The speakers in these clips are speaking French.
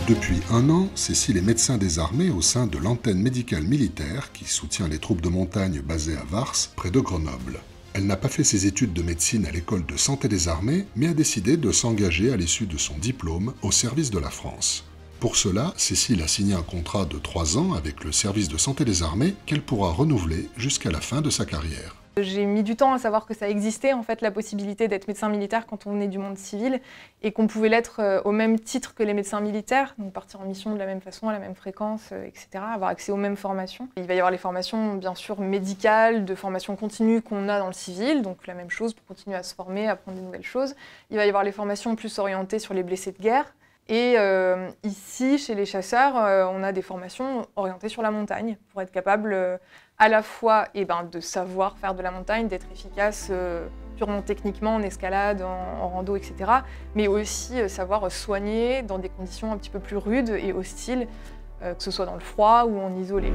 Depuis un an, Cécile est médecin des armées au sein de l'antenne médicale militaire qui soutient les troupes de montagne basées à Vars, près de Grenoble. Elle n'a pas fait ses études de médecine à l'école de santé des armées, mais a décidé de s'engager à l'issue de son diplôme au service de la France. Pour cela, Cécile a signé un contrat de 3 ans avec le service de santé des armées qu'elle pourra renouveler jusqu'à la fin de sa carrière. J'ai mis du temps à savoir que ça existait, en fait, la possibilité d'être médecin militaire quand on est du monde civil et qu'on pouvait l'être au même titre que les médecins militaires, donc partir en mission de la même façon, à la même fréquence, etc., avoir accès aux mêmes formations. Il va y avoir les formations, bien sûr, médicales, de formation continue qu'on a dans le civil, donc la même chose pour continuer à se former, apprendre de nouvelles choses. Il va y avoir les formations plus orientées sur les blessés de guerre. Et ici, chez les chasseurs, on a des formations orientées sur la montagne pour être capable à la fois de savoir faire de la montagne, d'être efficace purement techniquement en escalade, en rando, etc. Mais aussi savoir soigner dans des conditions un petit peu plus rudes et hostiles, que ce soit dans le froid ou en isolé.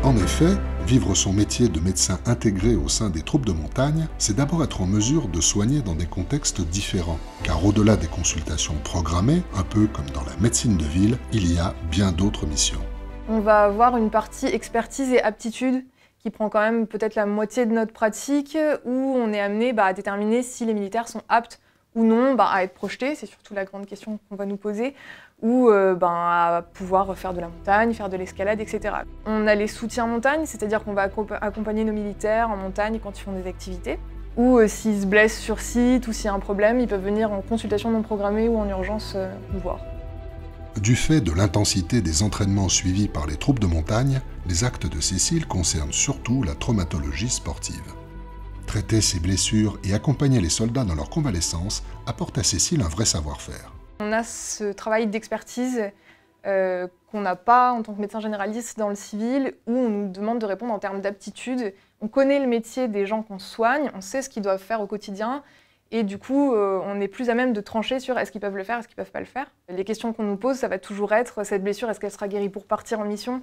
En effet, vivre son métier de médecin intégré au sein des troupes de montagne, c'est d'abord être en mesure de soigner dans des contextes différents. Car au-delà des consultations programmées, un peu comme dans la médecine de ville, il y a bien d'autres missions. On va avoir une partie expertise et aptitude qui prend quand même peut-être la moitié de notre pratique, où on est amené à déterminer si les militaires sont aptes ou non à être projetés, c'est surtout la grande question qu'on va nous poser, ou à pouvoir faire de la montagne, faire de l'escalade, etc. On a les soutiens montagne, c'est-à-dire qu'on va accompagner nos militaires en montagne quand ils font des activités, ou s'ils se blessent sur site, ou s'il y a un problème, ils peuvent venir en consultation non programmée ou en urgence nous voir. Du fait de l'intensité des entraînements suivis par les troupes de montagne, les actes de Cécile concernent surtout la traumatologie sportive. Traiter ces blessures et accompagner les soldats dans leur convalescence apporte à Cécile un vrai savoir-faire. On a ce travail d'expertise qu'on n'a pas en tant que médecin généraliste dans le civil, où on nous demande de répondre en termes d'aptitude. On connaît le métier des gens qu'on soigne, on sait ce qu'ils doivent faire au quotidien, et du coup, on est plus à même de trancher sur est-ce qu'ils peuvent le faire, est-ce qu'ils ne peuvent pas le faire. Les questions qu'on nous pose, ça va toujours être cette blessure, est-ce qu'elle sera guérie pour partir en mission?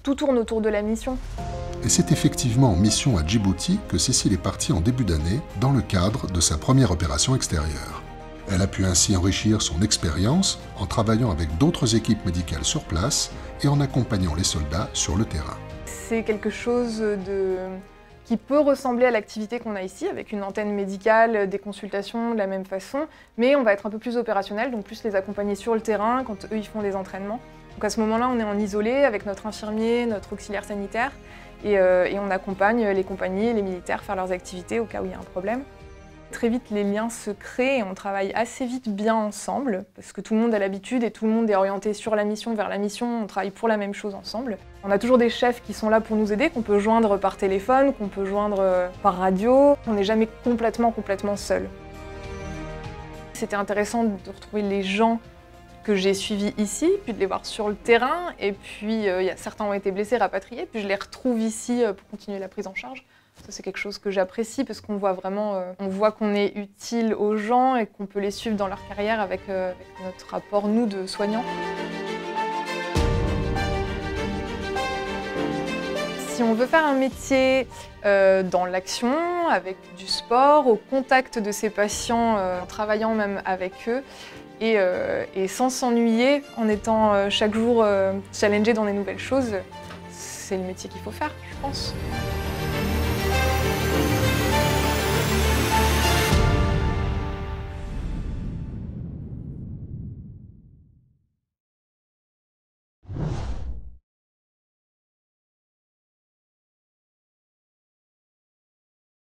Tout tourne autour de la mission. Et c'est effectivement en mission à Djibouti que Cécile est partie en début d'année dans le cadre de sa première opération extérieure. Elle a pu ainsi enrichir son expérience en travaillant avec d'autres équipes médicales sur place et en accompagnant les soldats sur le terrain. C'est quelque chose qui peut ressembler à l'activité qu'on a ici, avec une antenne médicale, des consultations de la même façon, mais on va être un peu plus opérationnel, donc plus les accompagner sur le terrain quand eux ils font des entraînements. Donc à ce moment-là, on est en isolé avec notre infirmier, notre auxiliaire sanitaire, et on accompagne les compagnies et les militaires faire leurs activités au cas où il y a un problème. Très vite, les liens se créent et on travaille assez vite bien ensemble, parce que tout le monde a l'habitude et tout le monde est orienté sur la mission, vers la mission, on travaille pour la même chose ensemble. On a toujours des chefs qui sont là pour nous aider, qu'on peut joindre par téléphone, qu'on peut joindre par radio. On n'est jamais complètement seul. C'était intéressant de retrouver les gens que j'ai suivis ici, puis de les voir sur le terrain, et puis certains ont été blessés, rapatriés, puis je les retrouve ici pour continuer la prise en charge. Ça, c'est quelque chose que j'apprécie parce qu'on voit vraiment, on voit qu'on est utile aux gens et qu'on peut les suivre dans leur carrière avec notre rapport, nous, de soignants. Si on veut faire un métier dans l'action, avec du sport, au contact de ses patients, en travaillant même avec eux, et sans s'ennuyer, en étant chaque jour challengé dans des nouvelles choses, c'est le métier qu'il faut faire, je pense.